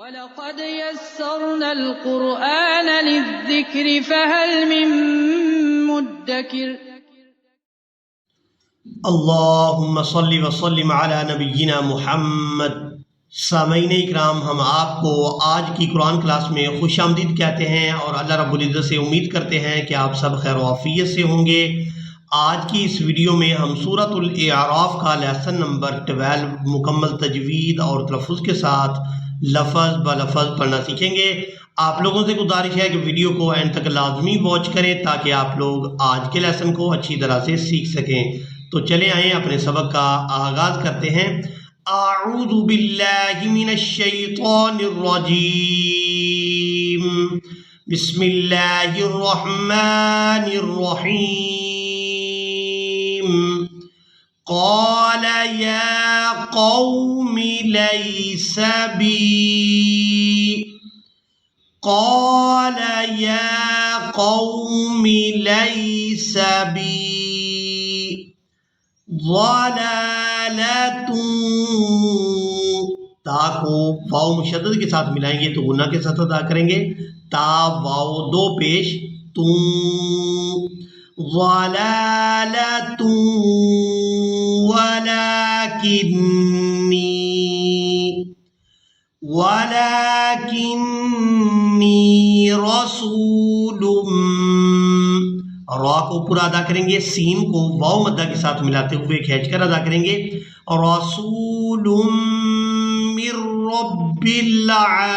وَلَقَدْ يَسَّرْنَا الْقُرْآنَ لِلذِّكْرِ فَهَلْ مِن مُّدَّكِرٍ۔ اللہم صلی وسلم علی نبینا محمد۔ سامعین اکرام، ہم آپ کو آج کی قرآن کلاس میں خوش آمدید کہتے ہیں اور اللہ رب العزت سے امید کرتے ہیں کہ آپ سب خیر و عافیت سے ہوں گے۔ آج کی اس ویڈیو میں ہم سورۃ الاعراف کا لیسن نمبر 12 مکمل تجوید اور تلفظ کے ساتھ لفظ بلفظ پڑھنا سیکھیں گے۔ آپ لوگوں سے گزارش ہے کہ ویڈیو کو اینڈ تک لازمی واچ کریں تاکہ آپ لوگ آج کے لیسن کو اچھی طرح سے سیکھ سکیں۔ تو چلے آئیں اپنے سبق کا آغاز کرتے ہیں۔ اعوذ باللہ من الشیطان الرجیم، بسم اللہ الرحمن الرحیم۔ قال یا قوم لیس بی، قال یا قوم لیس بی ضلالۃ، تا کو واو مشدد کے ساتھ ملائیں گے تو غنہ کے ساتھ ادا کریں گے، تا واو دو پیش، ضلالۃ ولکنی رسول، را کو پورا ادا کریں گے، سین کو واو مدہ کے ساتھ ملاتے ہوئے کھینچ کر ادا کریں گے، رسول من رب العالمین،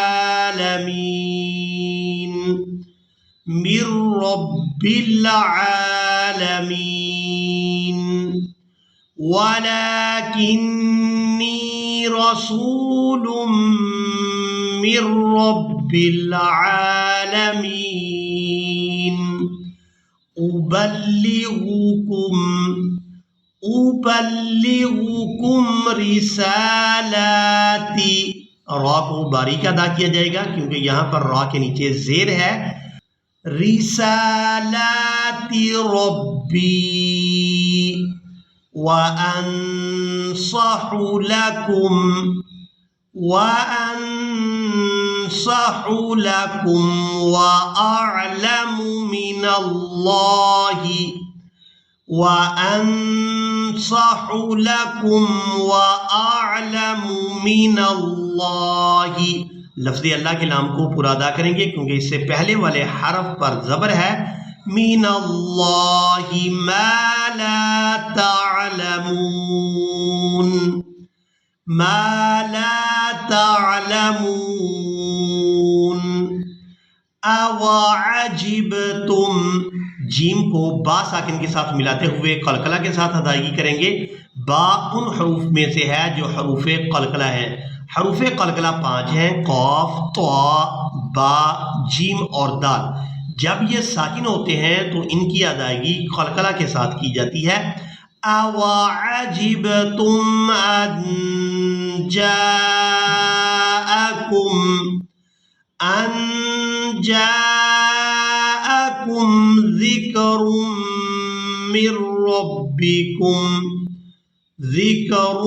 من رب العالمین، ولکنی رسول من رب العالمین، ابلغکم رسالاتی، را کو باریک ادا کیا جائے گا کیونکہ یہاں پر را کے نیچے زیر ہے، رسالاتی ربی وانصح لکم، وانصح لکم واعلم من اللہ، وانصح لکم واعلم من اللہ، لفظ اللہ کے لام کو پورا ادا کریں گے کیونکہ اس سے پہلے والے حرف پر زبر ہے، من اللہ ما لا تعلمون، ما لا تعلمون، اَوَعَجِبْتُمْ، جیم کو با ساکن کے ساتھ ملاتے ہوئے قلقلہ کے ساتھ ادائیگی کریں گے۔ با ان حروف میں سے ہے جو حروف قلقلہ ہیں۔ حروف قلقلہ 5 ہیں، قاف، طا، با، جیم اور دال۔ جب یہ ساکن ہوتے ہیں تو ان کی ادائیگی قلقلہ کے ساتھ کی جاتی ہے۔ اَوَعَجِبْتُمْ أَن جاءکم ذکر من ربکم، ذکر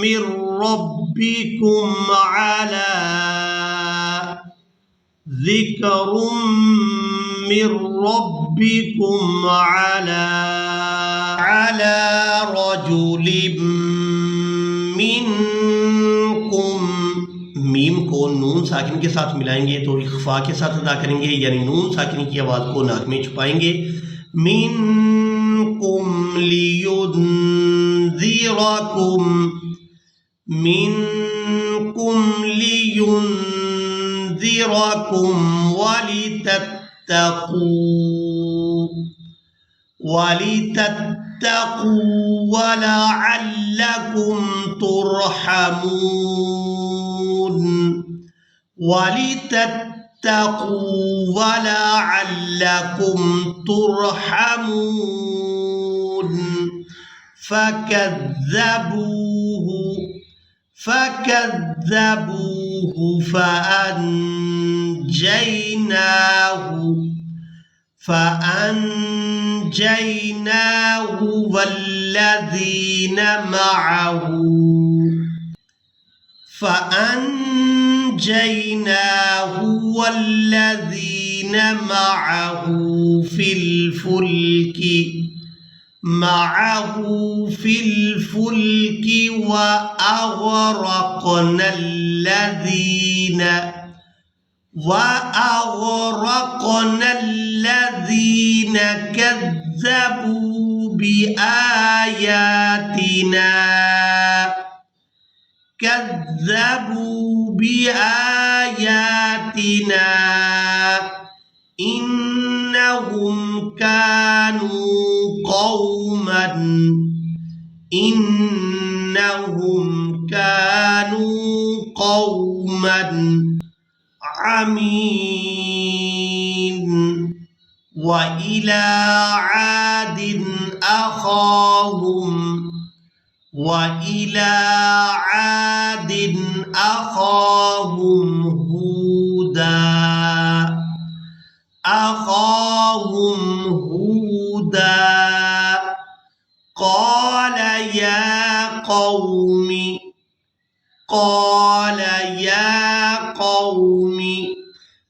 من ربکم علی، ذکر من ربکم علی رجل منکم، میم کو نون ساکن کے ساتھ ملائیں گے تو اخفا کے ساتھ ادا کریں گے، یعنی نون ساکن کی آواز کو ناک میں چھپائیں گے، منکم لینذرکم، منکم لینذرکم ولتتقوا ولعلکم ترحمون، ولتتقوا ولعلکم ترحمون، فکذبوہ فأنجيناه والذين معه فأنجيناه والذين معه في الفلك وأغرقنا الذين كذبوا بآياتنا إنهم كانوا قوما عمين. وإلى عاد أخاهم هودا قال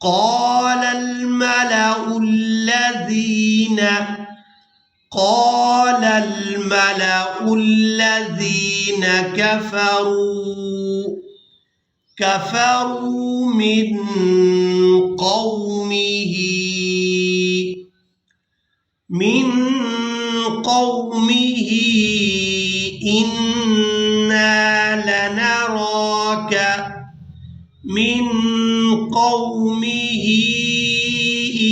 قال الملأ الذين كفروا من قومه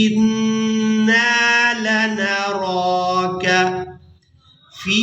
إنا لنراك في